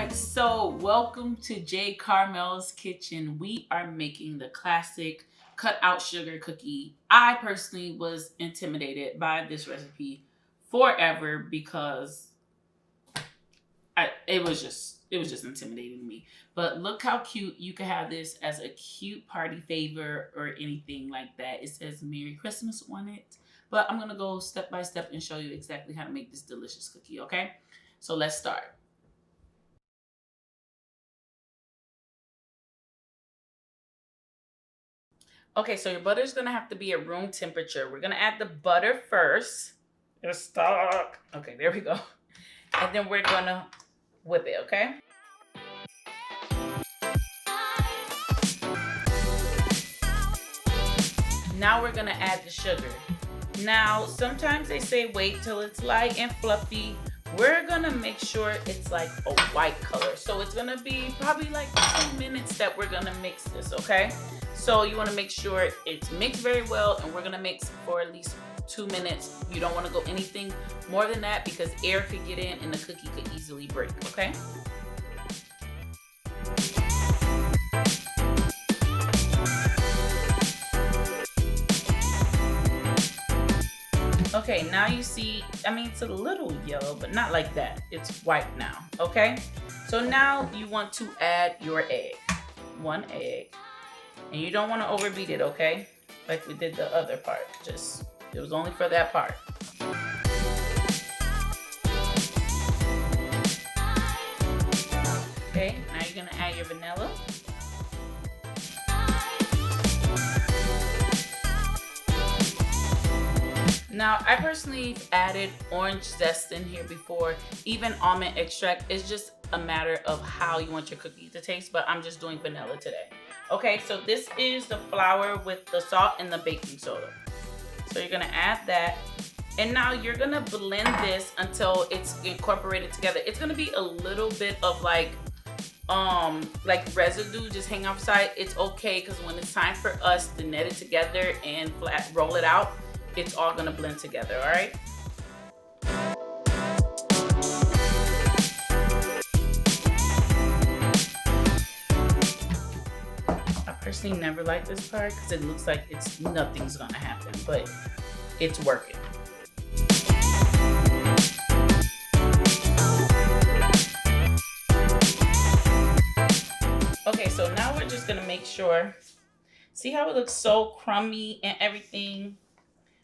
guys, so welcome to J.Carmels kitchen. We are making the classic cut out sugar cookie. I personally was intimidated by this recipe forever because it was just intimidating to me. But look how cute. You can have this as a cute party favor or anything like that. It says Merry Christmas on it. But I'm going to go step by step and show you exactly how to make this delicious cookie, okay? So let's start. Okay, so your butter is going to have to be at room temperature. We're going to add the butter first. It's stuck. Okay, there we go. And then we're going to whip it, okay? Now we're going to add the sugar. Now, sometimes they say wait till it's light and fluffy. We're going to make sure it's like a white color. So it's going to be probably like 2 minutes that we're going to mix this, okay? So you want to make sure it's mixed very well, and we're going to mix for at least 2 minutes. You don't want to go anything more than that because air could get in and the cookie could easily break, okay? Okay, now you see, it's a little yellow, but not like that. It's white now, okay? So now you want to add your egg. 1 egg. And you don't want to overbeat it, okay? Like we did the other part. It was only for that part. Okay, now you're going to add your vanilla. Now, I personally added orange zest in here before, even almond extract. It's just a matter of how you want your cookie to taste, but I'm just doing vanilla today. Okay, so this is the flour with the salt and the baking soda. So you're gonna add that. And now you're gonna blend this until it's incorporated together. It's gonna be a little bit of like residue just hang outside. It's okay, because when it's time for us to net it together and flat roll it out, it's all gonna blend together, all right? I personally never like this part because it looks like nothing's gonna happen, but it's working. Okay, so now we're just gonna make sure, see how it looks so crummy and everything?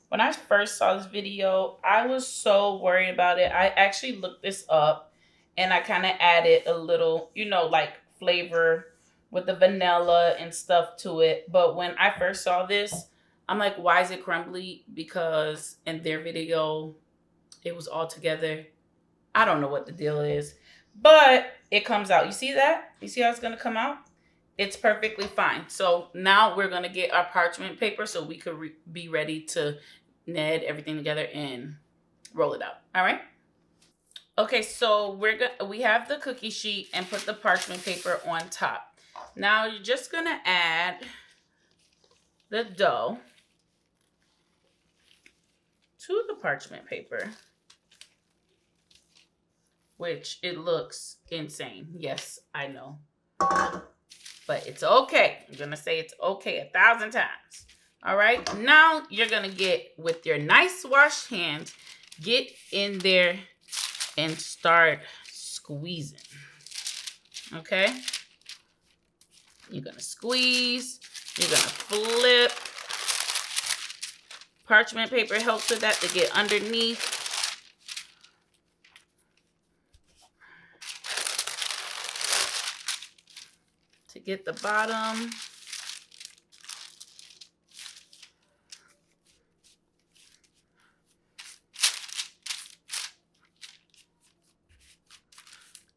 When I first saw this video, I was so worried about it. I actually looked this up and I kind of added a little, like flavor with the vanilla and stuff to it. But when I first saw this, I'm like, why is it crumbly? Because in their video, it was all together. I don't know what the deal is, but it comes out. You see that? You see how it's going to come out? It's perfectly fine. So now we're going to get our parchment paper so we could be ready to knead everything together and roll it out. All right. Okay, so we have the cookie sheet and put the parchment paper on top. Now you're just gonna add the dough to the parchment paper, which it looks insane. Yes, I know, but it's okay. I'm gonna say it's okay 1,000 times. All right, now you're gonna get, with your nice washed hands, get in there and start squeezing. Okay, you're gonna squeeze, you're gonna flip. Parchment paper helps with that, to get underneath. To get the bottom.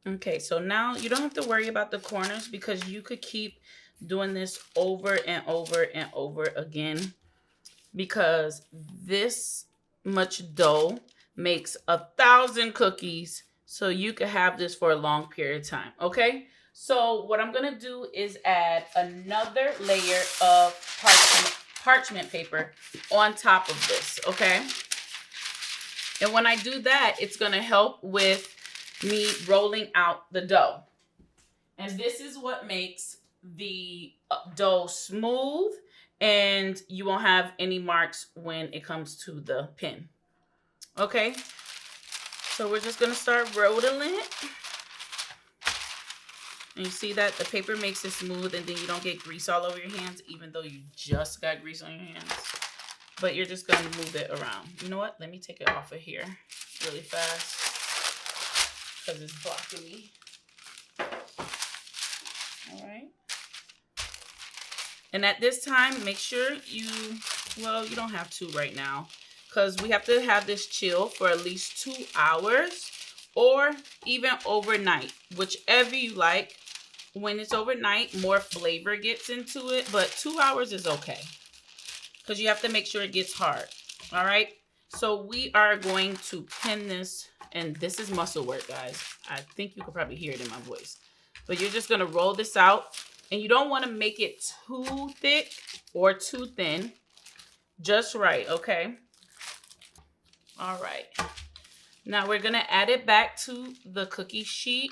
Okay, so now you don't have to worry about the corners because you could keep doing this over and over and over again, because this much dough makes 1,000 cookies, so you could have this for a long period of time, okay? So what I'm gonna do is add another layer of parchment paper on top of this, okay? And when I do that, it's gonna help with me rolling out the dough. And this is what makes the dough smooth, and you won't have any marks when it comes to the pin. Okay, so we're just gonna start rolling it. And you see that the paper makes it smooth, and then you don't get grease all over your hands, even though you just got grease on your hands. But you're just gonna move it around. You know what? Let me take it off of here really fast because it's blocking me. All right. And at this time, make sure you don't have to right now, because we have to have this chill for at least 2 hours or even overnight, whichever you like. When it's overnight, more flavor gets into it, but 2 hours is okay because you have to make sure it gets hard. All right. So we are going to pin this, and this is muscle work, guys. I think you could probably hear it in my voice, but you're just going to roll this out, and you don't want to make it too thick or too thin. Just right. Okay. All right. Now we're going to add it back to the cookie sheet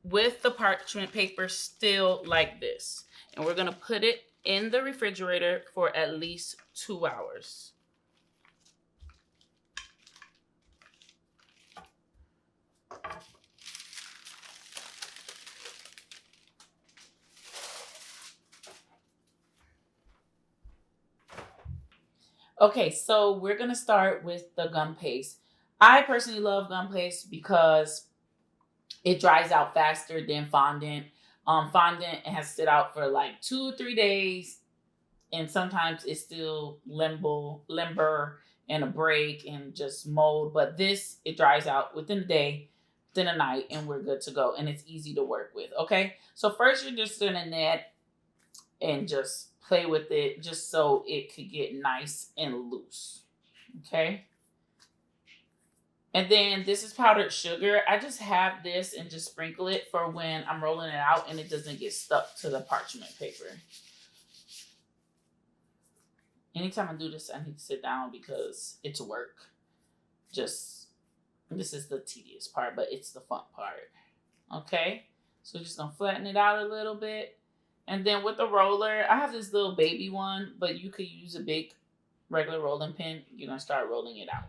with the parchment paper still like this. And we're going to put it in the refrigerator for at least 2 hours. Okay, so we're going to start with the gum paste. I personally love gum paste because it dries out faster than fondant. Fondant has stood out for like 2 or 3 days, and sometimes it's still limber and a break and just mold. But this, it dries out within a day, within a night, and we're good to go. And it's easy to work with. Okay, so first you're just gonna net and just play with it, just so it could get nice and loose. Okay. And then this is powdered sugar. I just have this and just sprinkle it for when I'm rolling it out and it doesn't get stuck to the parchment paper. Anytime I do this, I need to sit down because it's work. Just, this is the tedious part, but it's the fun part. Okay? So just gonna flatten it out a little bit. And then with the roller, I have this little baby one, but you could use a big regular rolling pin. You're gonna start rolling it out.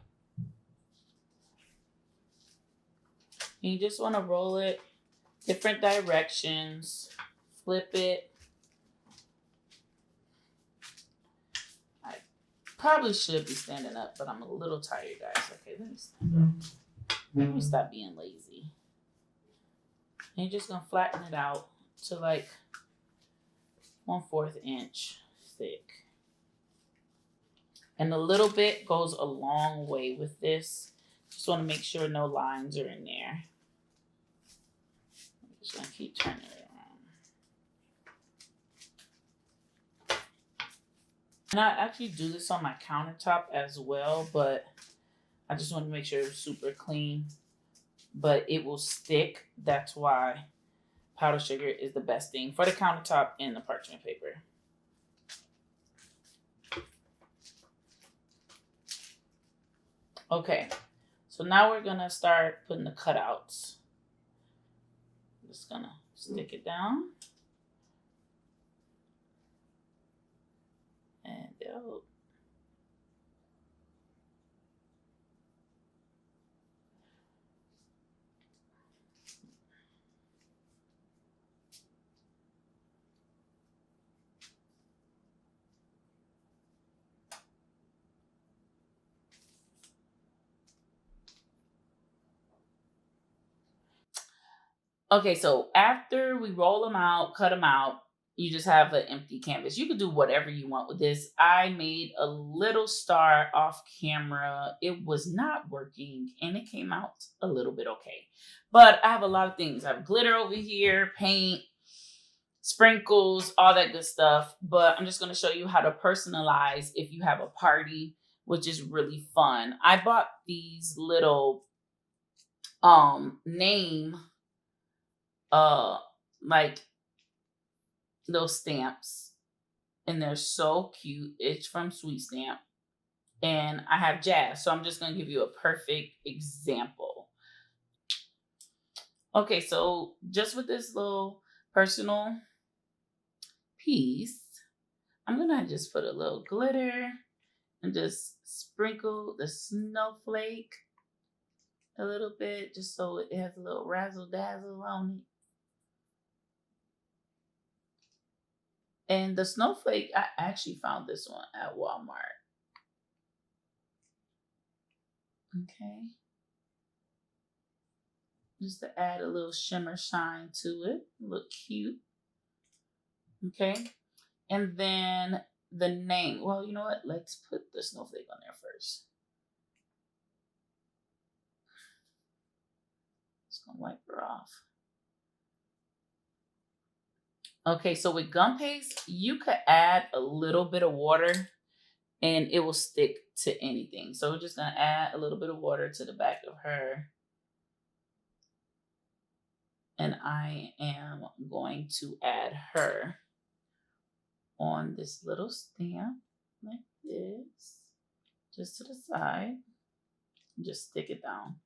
And you just wanna roll it different directions, flip it. I probably should be standing up, but I'm a little tired, guys. Okay, let me stand up. Let me stop being lazy. And you're just gonna flatten it out to like 1/4 inch thick. And a little bit goes a long way with this. Just want to make sure no lines are in there. I'm just gonna keep turning it around. And I actually do this on my countertop as well, but I just want to make sure it's super clean. But it will stick. That's why powdered sugar is the best thing for the countertop and the parchment paper. Okay, so now we're gonna start putting the cutouts. I'm just gonna stick it down. And go. Okay, so after we roll them out, cut them out, you just have an empty canvas. You could do whatever you want with this. I made a little star off camera. It was not working and it came out a little bit okay. But I have a lot of things. I have glitter over here, paint, sprinkles, all that good stuff. But I'm just going to show you how to personalize if you have a party, which is really fun. I bought these little name like those stamps, and they're so cute. It's from Sweet Stamp, and I have jazz, so I'm just gonna give you a perfect example. Okay, so just with this little personal piece, I'm gonna just put a little glitter and just sprinkle the snowflake a little bit, just so it has a little razzle dazzle on it. And the snowflake, I actually found this one at Walmart. Okay. Just to add a little shimmer shine to it. Look cute. Okay. And then the name. Well, you know what? Let's put the snowflake on there first. Just gonna wipe her off. Okay, so with gum paste, you could add a little bit of water and it will stick to anything. So we're just gonna add a little bit of water to the back of her. And I am going to add her on this little stamp like this, just to the side. Just stick it down.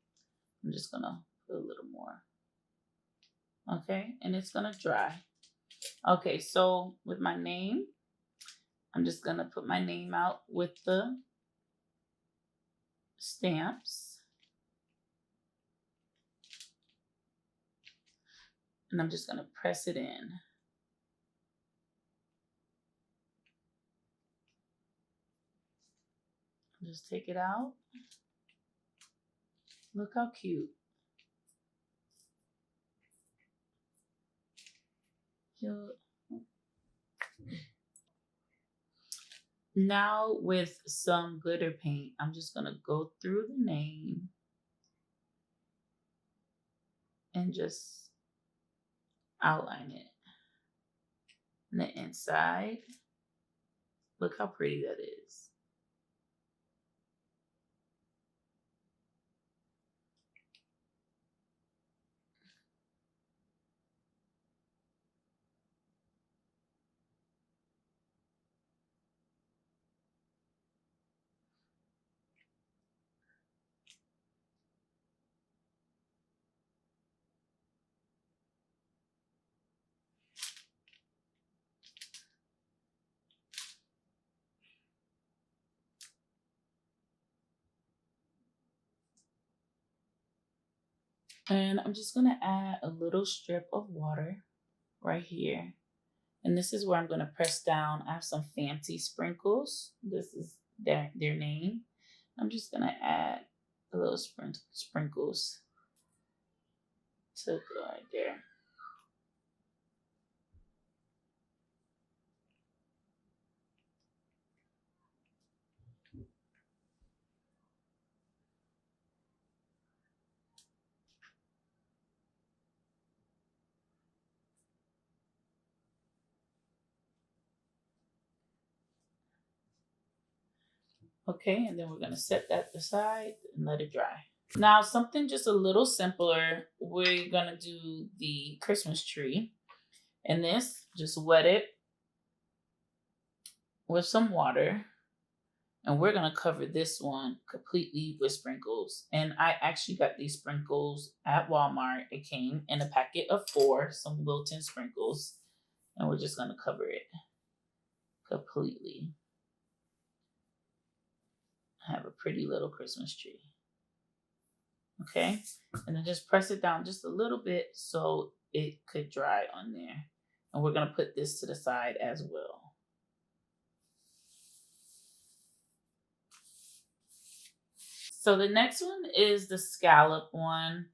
I'm just gonna put a little more. Okay, and it's gonna dry. Okay, so with my name, I'm just gonna put my name out with the stamps. And I'm just gonna press it in. Just take it out. Look how cute. Now with some glitter paint, I'm just gonna go through the name and just outline it. And the inside, look how pretty that is. And I'm just gonna add a little strip of water right here. And this is where I'm gonna press down. I have some fancy sprinkles. This is their name. I'm just gonna add a little sprinkles to go right there. Okay, and then we're gonna set that aside and let it dry. Now, something just a little simpler, we're gonna do the Christmas tree. And this, just wet it with some water. And we're gonna cover this one completely with sprinkles. And I actually got these sprinkles at Walmart. It came in a packet of 4, some Wilton sprinkles. And we're just gonna cover it completely. Have a pretty little Christmas tree. Okay, and then just press it down just a little bit so it could dry on there. And we're gonna put this to the side as well. So the next one is the scallop one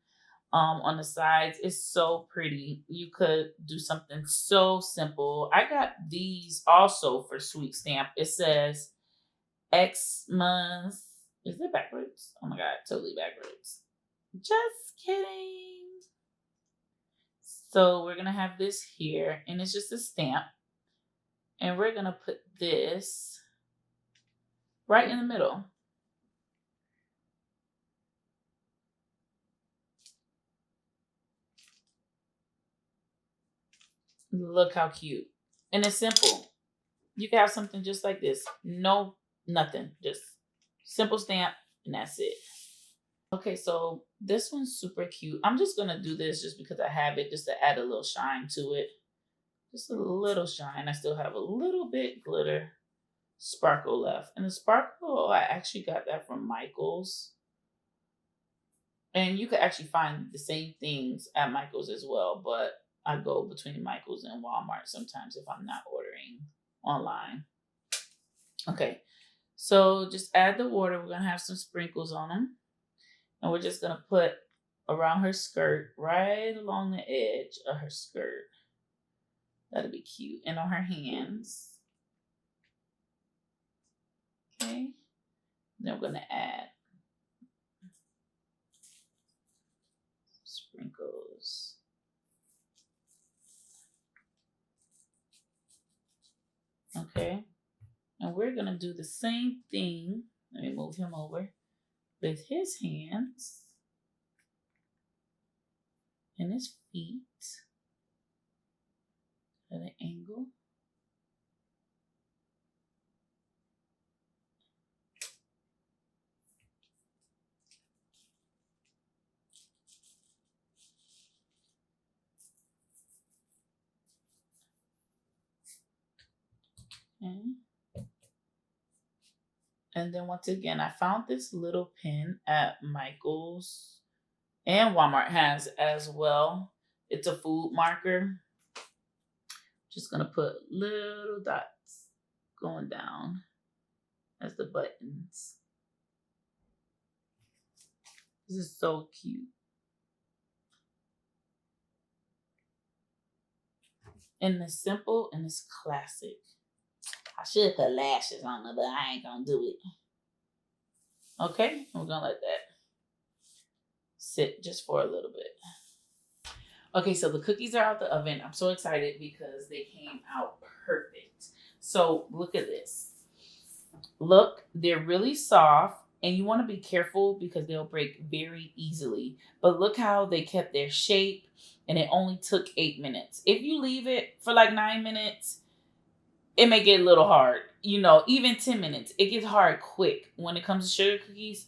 on the sides. It's so pretty. You could do something so simple. I got these also for Sweet Stamp. It says Xmas. Is it backwards? Oh my God, totally backwards. Just kidding. So we're gonna have this here, and it's just a stamp. And we're gonna put this right in the middle. Look how cute. And it's simple. You can have something just like this. No, nothing. Just simple stamp, and that's it. Okay, so this one's super cute. I'm just gonna do this just because I have it, just to add a little shine to it. Just a little shine. I still have a little bit glitter sparkle left. And the sparkle, I actually got that from Michael's. And you could actually find the same things at Michael's as well, but I go between Michael's and Walmart sometimes if I'm not ordering online. Okay, so just add the water. We're gonna have some sprinkles on them. And we're just gonna put around her skirt, right along the edge of her skirt. That'll be cute. And on her hands. Okay. Then we're gonna add sprinkles. Okay. And we're gonna do the same thing. Let me move him over with his hands and his feet at an angle. Okay. And then once again, I found this little pin at Michael's and Walmart has as well. It's a food marker. Just gonna put little dots going down as the buttons. This is so cute. And it's simple and it's classic. I should put lashes on it, but I ain't gonna do it. Okay, we're gonna let that sit just for a little bit. Okay, so the cookies are out the oven. I'm so excited because they came out perfect. So look at this. Look, they're really soft and you want to be careful because they'll break very easily. But look how they kept their shape and it only took 8 minutes. If you leave it for like 9 minutes, it may get a little hard. You know, even 10 minutes, it gets hard quick. When it comes to sugar cookies,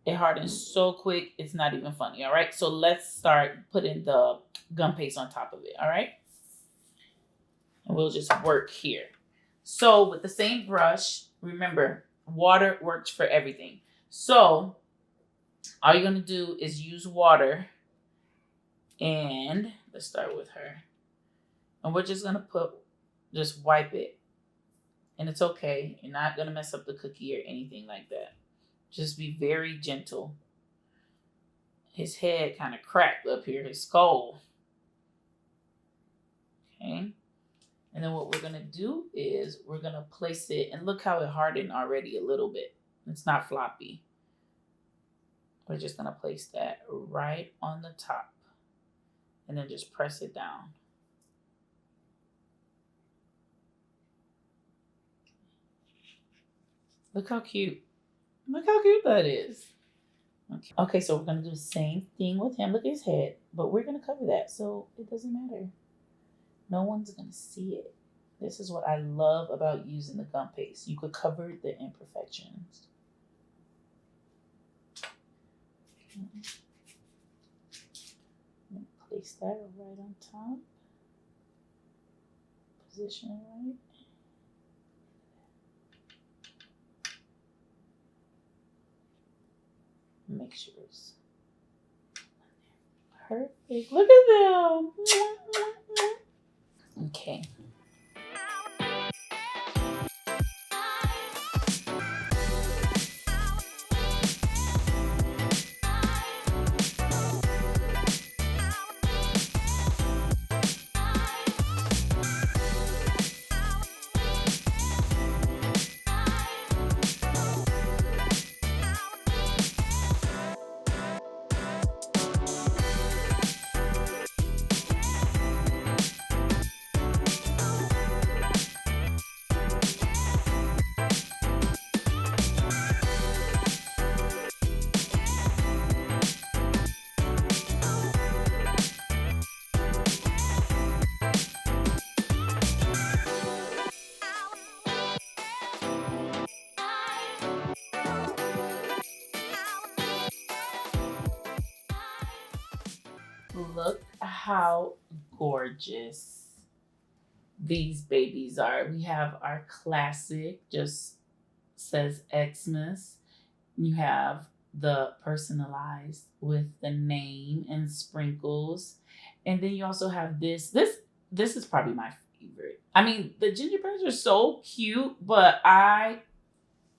it hardens so quick, it's not even funny, all right? So let's start putting the gum paste on top of it, all right? And we'll just work here. So with the same brush, remember, water works for everything. So all you're gonna do is use water and let's start with her. And we're just gonna just wipe it. And it's okay, you're not gonna mess up the cookie or anything like that. Just be very gentle. His head kind of cracked up here, his skull. Okay. And then what we're going to do is we're going to place it, and look how it hardened already a little bit. It's not floppy. We're just going to place that right on the top and then just press it down. Look how cute. Look how cute that is. Okay, so we're going to do the same thing with him. Look at his head, but we're going to cover that so it doesn't matter. No one's going to see it. This is what I love about using the gum paste. You could cover the imperfections. Okay. Place that right on top. Position it right. Make sure it's perfect. Look at them. Okay. Look how gorgeous these babies are. We have our classic, just says Xmas. You have the personalized with the name and sprinkles. And then you also have this is probably my favorite. I mean, the gingerbreads are so cute, but I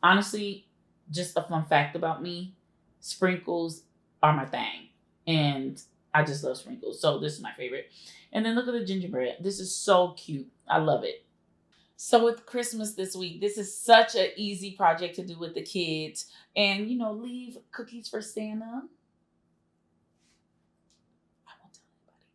honestly, just a fun fact about me, sprinkles are my thing. And I just love sprinkles. So this is my favorite. And then look at the gingerbread. This is so cute. I love it. So with Christmas this week, this is such an easy project to do with the kids. And leave cookies for Santa. I won't tell anybody.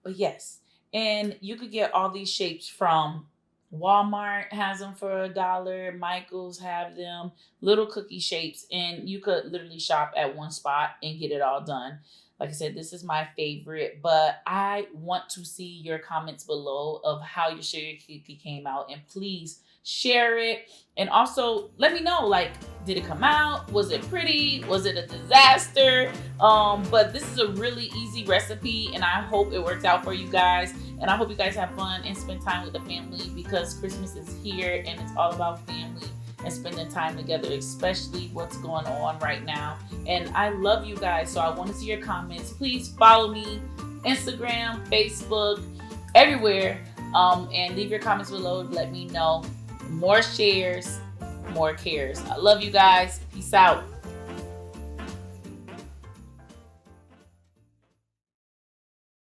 But yes. And you could get all these shapes from Walmart has them for $1. Michael's have them, little cookie shapes, and you could literally shop at one spot and get it all done. Like I said, this is my favorite, but I want to see your comments below of how your sugar cookie came out, and please share it. And also let me know, like, did it come out? Was it pretty? Was it a disaster? But this is a really easy recipe, and I hope it works out for you guys. And I hope you guys have fun and spend time with the family, because Christmas is here and it's all about family and spending time together, especially what's going on right now. And I love you guys, so I want to see your comments. Please follow me, Instagram, Facebook, everywhere. And leave your comments below to let me know. More shares, more cares. I love you guys. Peace out.